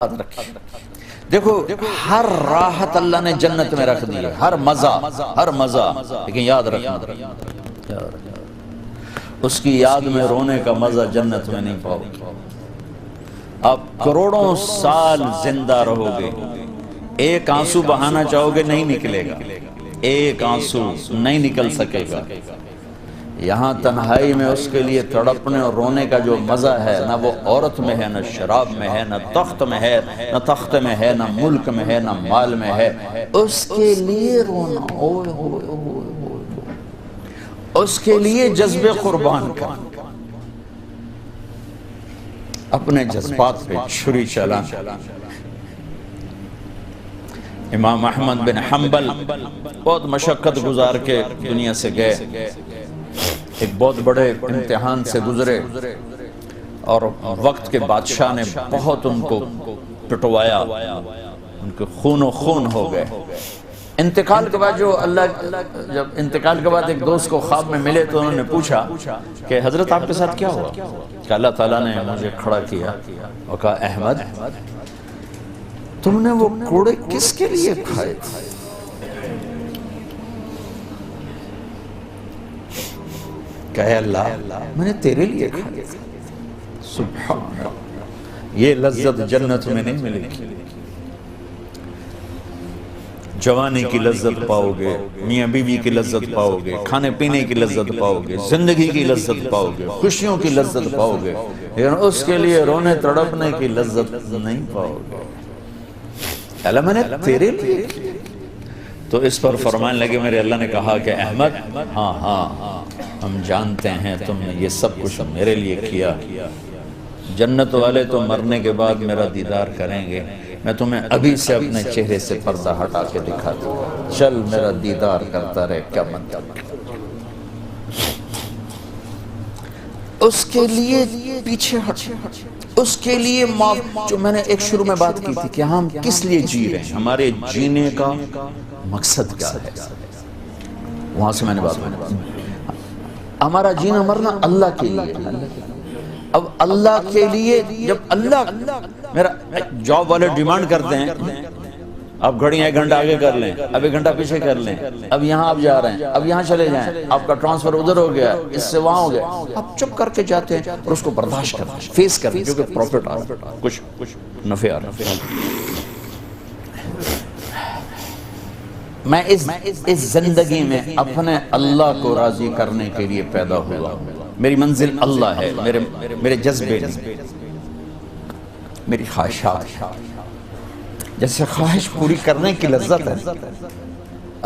یاد رکھیں۔ دیکھو ہر راحت اللہ نے جنت میں رکھ دی ہے، ہر مزہ، لیکن یاد رکھنا اس کی یاد میں رونے کا مزہ جنت میں نہیں پاؤ گے۔ آپ کروڑوں سال زندہ رہو گے، ایک آنسو بہانا چاہو گے نہیں نکلے گا، ایک آنسو نہیں نکل سکے گا۔ یہاں تنہائی میں اس کے لیے تڑپنے اور رونے کا جو مزہ ہے، نہ وہ عورت میں ہے، نہ شراب میں ہے، نہ تخت میں ہے، نہ تخت میں ہے، نہ ملک میں ہے، نہ مال میں ہے۔ اس کے لیے رونا، اوئے ہوئے ہوئے ہوئے، اس کے لیے جذب قربان کرنا، اپنے جذبات پہ چھری چلانا۔ امام احمد بن حنبل بہت مشقت گزار کے دنیا سے گئے، ایک بہت بڑے امتحان سے گزرے اور وقت کے بادشاہ نے بہت ان کو پٹوایا، ان کے خون و خون ہو گئے۔ انتقال کے بعد جب انتقال کے بعد ایک دوست کو خواب میں ملے تو انہوں نے پوچھا کہ حضرت آپ کے ساتھ کیا ہوا؟ کہ اللہ تعالیٰ نے مجھے کھڑا کیا اور کہا احمد تم نے وہ کوڑے کس کے لیے کھائے تھے؟ کہے اللہ میں نے تیرے لیے کھائے تھے۔ سبحان اللہ، یہ لذت جنت میں نہیں ملے گی۔ جوانی کی لذت پاؤ گے، میاں بیوی کی لذت پاؤ گے، کھانے پینے کی لذت پاؤ گے، زندگی کی لذت پاؤ گے، خوشیوں کی لذت پاؤ گے، لیکن اس کے لیے رونے تڑپنے کی لذت نہیں پاؤ گے۔ اللہ میں نے تیرے لیے کیا۔ تو اس پر فرمانے لگے میرے اللہ نے کہا کہ احمد ہاں ہم جانتے ہیں تم نے یہ سب کچھ میرے لیے کیا۔ جنت والے تو مرنے کے بعد میرا دیدار کریں گے، میں تمہیں ابھی سے اپنے چہرے سے پردہ ہٹا کے دکھا دوں گا، چل میرا دیدار کرتا رہے، کیا مطلب۔ اس کے لیے پیچھے ہٹ، اس کے لیے معاف۔ جو میں نے ایک شروع میں بات کی تھی کہ ہم کس لیے جی رہے ہیں، ہمارے جینے کا مقصد کیا ہے، وہاں سے میں نے بات کی۔ ہمارا جینا مرنا اللہ کے لیے۔ اب اللہ کے لیے جب اللہ میرا جاب والے ڈیمانڈ کرتے ہیں آپ گھڑیاں 1 گھنٹہ آگے کر لیں، اب 1 گھنٹہ پیچھے کر لیں، اب یہاں آپ جا رہے ہیں، اب یہاں چلے جائیں، آپ کا ٹرانسفر ادھر ہو گیا، اس سے وہاں ہو گیا، آپ چپ کر کے جاتے ہیں اور اس کو برداشت کرتے ہیں، فیس کرتے ہیں، کیونکہ پروفٹ آ رہا ہے، کچھ نفع آ رہا ہے۔ میں اس زندگی میں اپنے اللہ کو راضی کرنے کے لیے پیدا ہوا ہوں، میری منزل اللہ ہے، میرے جذبے نہیں، میری خواہشات۔ جیسے خواہش پوری کرنے کی لذت ہے،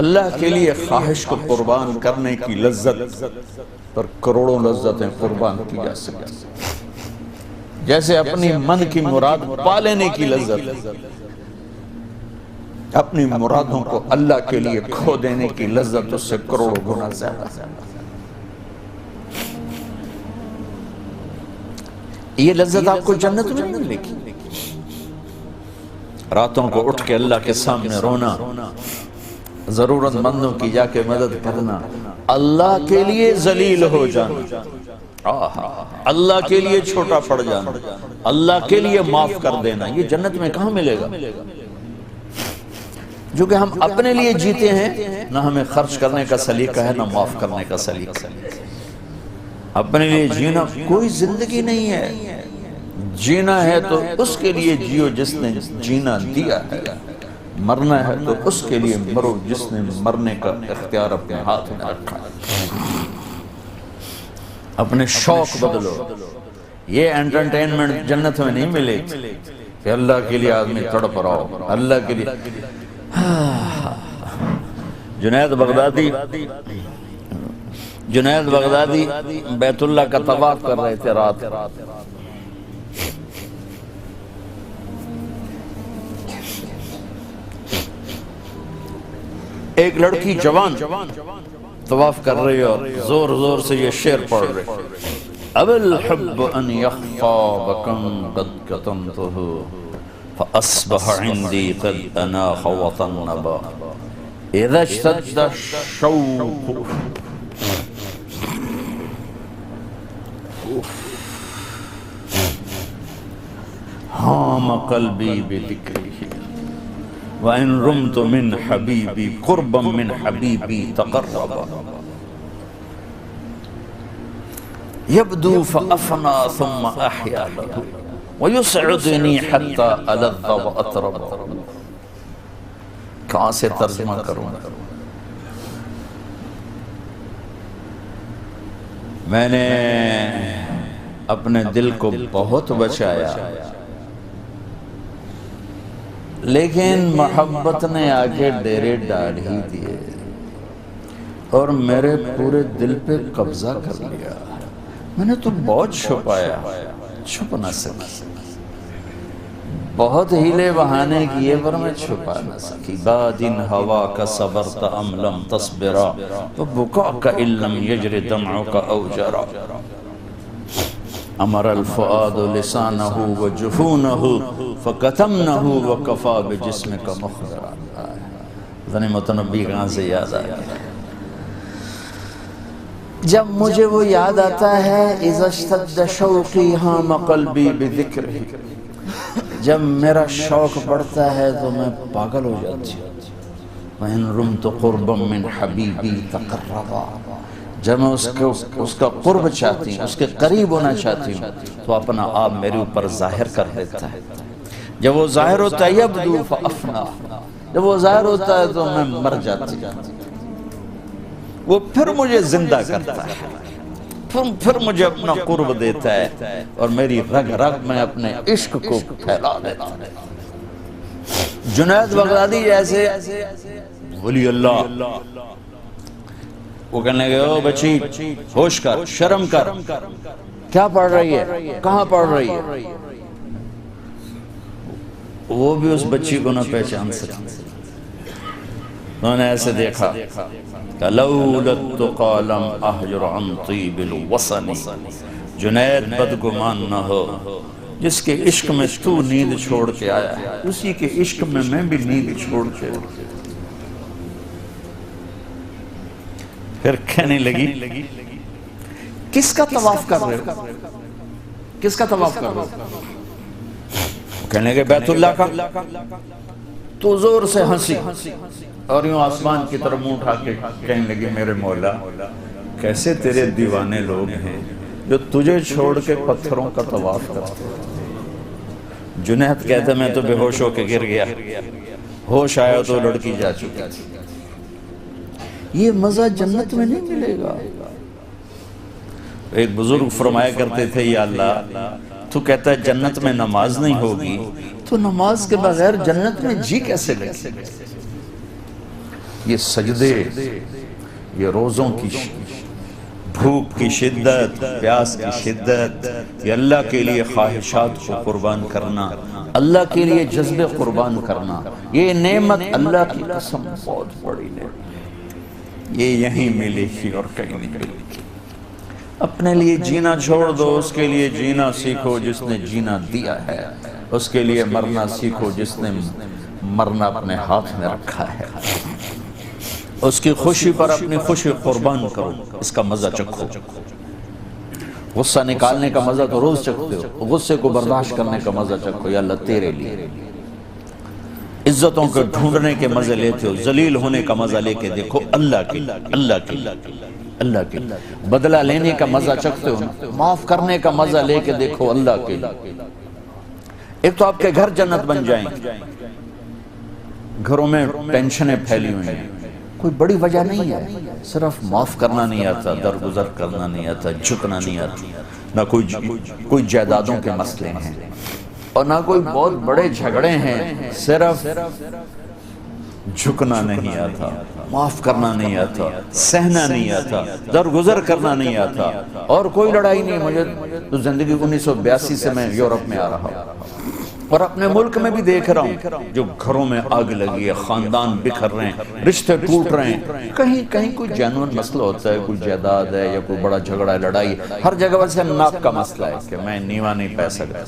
اللہ کے لیے خواہش کو قربان کرنے کی لذت پر کروڑوں لذتیں قربان کی جا سکتی، جیسے اپنی من کی مراد پا لینے کی لذت، اپنی مرادوں کو اللہ کے لیے کھو دینے کی لذت اس سے کروڑوں گنا زیادہ۔ یہ لذت آپ کو جنت میں نہیں ملے گی۔ راتوں کو اٹھ کے اللہ کے سامنے رونا، ضرورت مندوں کی جا کے مدد کرنا، اللہ کے لیے ذلیل ہو جانا، اللہ کے لیے چھوٹا پڑ جانا، اللہ کے لیے معاف کر دینا، یہ جنت میں کہاں ملے گا؟ جو کہ ہم اپنے لیے جیتے ہیں، نہ ہمیں خرچ کرنے کا سلیقہ ہے، نہ معاف کرنے کا سلیقہ ہے۔ اپنے لیے جینا کوئی زندگی نہیں ہے، جینا ہے تو اس کے لیے جیو جس نے جینا دیا ہے، مرنا ہے تو اس کے لیے مرو جس نے مرنے کا اختیار اپنے ہاتھ میں رکھا ہے۔ اپنے شوق بدلو، یہ انٹرٹینمنٹ جنت میں نہیں ملے کہ اللہ کے لیے آدمی تڑپ رہا ہو، اللہ کے لیے۔ جنید بغدادی بیت اللہ کا طواف کر رہے تھے رات، ایک لڑکی جوان طواف کر رہی اور زور زور سے یہ شعر پڑھ رہے، اب الحب ان یخفا بکم قد کتمتہ فاصبح عندی قد اناخ وطنبا اذا اشتد الشوق ہاں حام قلبی بذکرہ وَإِن رُمْتُ مِنْ حَبِيبِي قُرْبًا مِنْ حَبِيبِي تَقَرَّبًا يَبْدُو فَأَفْنَا ثُمَّ أَحْيَا لَهُ وَيُسْعِدُنِي حَتَّى أَلَذَّ وَأَطْرَبَ. کہاں سے ترجمہ کروں؟ میں نے اپنے دل کو بہت بچایا، لیکن محبت نے آگے ڈیرے ڈال ہی دیے اور میرے پورے دل پہ قبضہ کر لیا. میں نے تو بہت چھپایا، چھپ نہ سکی، بہت ہیلے بہانے کیے پر میں چھپا نہ سکی. بادن ہوا کا صبرت ام لم تصبرا وبکاک ان لم یجر دمعک او جرا. امر الفؤاد لسانہ وجفونہ فکتمنہ وکفا بجسمک مخبرا. غنیمت نبی کہاں سے یاد آیا؟ جب مجھے وہ یاد آتا ہے اذا اشتد شوقی حام قلبی بذکرہ، جب میرا شوق بڑھتا ہے تو میں پاگل ہو جاتی ہوں. وَإِن رُمْتُ قُرْبًا مِّنْ حَبِيبِي تَقَرَّبًا، جب میں اس کا قرب چاہتی ہوں، اس کے قریب ہونا چاہتی ہوں تو اپنا آپ میرے اوپر ظاہر کر دیتا ہے. جب وہ ظاہر ہوتا ہے یبدو فأفنا، جب وہ ظاہر ہوتا ہے تو میں مر جاتی ہوں. وہ پھر مجھے زندہ کرتا ہے، پھر مجھے اپنا قرب دیتا ہے اور میری رگ رگ میں اپنے عشق کو پھیلا دیتا ہے. جنید بغدادی جیسے ولی اللہ، وہ کہنے گئے او بچی ہوش کر، شرم کر، کیا پڑھ رہی ہے، کہاں پڑھ رہی ہے؟ وہ بھی اس بچی کو نہ پہچان سکتے. انہوں نے ایسے دیکھا کہ لولا التقى لم احجر عن طیب الوصل. جنید بدگمان نہ ہو، جس کے عشق میں تو نیند چھوڑ کے آیا ہے اسی کے عشق میں میں بھی نیند چھوڑ کے. پھر کہنے لگی کس کا طواف کر رہے ہو، کس کا طواف کر رہے ہو؟ کہنے لگے بیت اللہ کا. تو زور سے ہنسی اور یوں آسمان کی طرف منہ اٹھا کے کہنے لگے میرے مولا کیسے تیرے دیوانے لوگ ہیں جو تجھے چھوڑ کے پتھروں کا طواف کرتے. جنید کہتا میں تو بے ہوش ہو کے گر گیا، ہوش آیا تو لڑکی جا چکی. یہ مزہ جنت میں نہیں ملے گا. ایک بزرگ فرمایا کرتے تھے یا اللہ تو کہتا ہے جنت میں نماز نہیں ہوگی تو نماز کے بغیر جنت میں جی کیسے لگے؟ یہ سجدے، یہ روزوں کی بھوک کی شدت، پیاس کی شدت، یہ اللہ کے لیے خواہشات کو قربان کرنا، اللہ کے لیے جذبے قربان کرنا، یہ نعمت اللہ کی قسم بہت بڑی نعمت. یہ یہیں ملے گی اور کہیں نہیں ملے گی. اپنے لیے جینا چھوڑ دو، اس کے لیے جینا سیکھو جس نے جینا دیا ہے. اس کے لیے مرنا سیکھو جس نے مرنا اپنے ہاتھ میں رکھا ہے. اس کی خوشی پر اپنی خوشی قربان کرو، اس کا مزہ چکھو. غصہ نکالنے کا مزہ تو روز چکھتے ہو، غصے کو برداشت کرنے کا مزہ چکھو. یا اللہ تیرے لیے. عزتوں کو ڈھونڈنے کے مزے لیتے ہو، ذلیل ہونے کا مزہ لے کے دیکھو اللہ کے اللہ کے. بدلہ لینے کا مزہ چکھتے ہو، معاف کرنے کا مزہ لے کے دیکھو اللہ کے. ایک تو آپ کے گھر جنت بن جائیں. گھروں میں ٹینشنیں پھیلی ہوئی ہیں، کوئی بڑی وجہ نہیں ہے، صرف معاف کرنا نہیں آتا، درگزر کرنا نہیں آتا، جھکنا نہیں آتا. نہ کوئی جائیدادوں کے مسئلے ہیں اور نہ کوئی بہت بڑے جھگڑے ہیں، صرف جھکنا نہیں آتا، معاف کرنا نہیں آتا، سہنا نہیں آتا، درگزر کرنا نہیں آتا. اور کوئی لڑائی نہیں. مجھے تو زندگی 1982 سے میں یورپ میں آ رہا ہوں اور اپنے ملک میں بھی دیکھ رہا ہوں جو گھروں میں آگ لگی ہے، خاندان بکھر رہے ہیں، رشتے ٹوٹ رہے ہیں. کہیں کوئی جینوئن مسئلہ ہوتا ہے، کوئی جائیداد ہے یا کوئی بڑا جھگڑا ہے، لڑائی. ہر جگہ ویسے ناک کا مسئلہ ہے کہ میں نیوا نہیں پہ سکتا.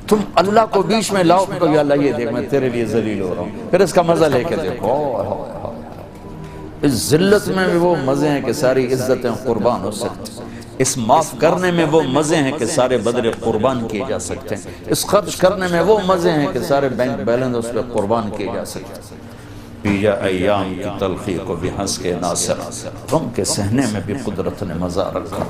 تم اللہ کو بیچ میں لاؤ تو یا اللہ یہ دیکھ میں تیرے لیے ذلیل ہو رہا ہوں، پھر اس کا مزہ لے کے دیکھو. اس ذلت میں بھی وہ مزے ہیں کہ ساری عزتیں قربان ہو سکتی. اس معاف کرنے میں وہ مزے ہیں کہ سارے بدلے قربان کیے جا سکتے ہیں، اس خرچ کرنے میں وہ مزے ہیں کہ سارے بینک بیلنس اس پہ قربان کیے جا سکتے ہیں۔ پیا ایام کی تلخی کو بھی ہنس کے ناصر، غم کے سہنے میں بھی قدرت نے مزہ رکھا۔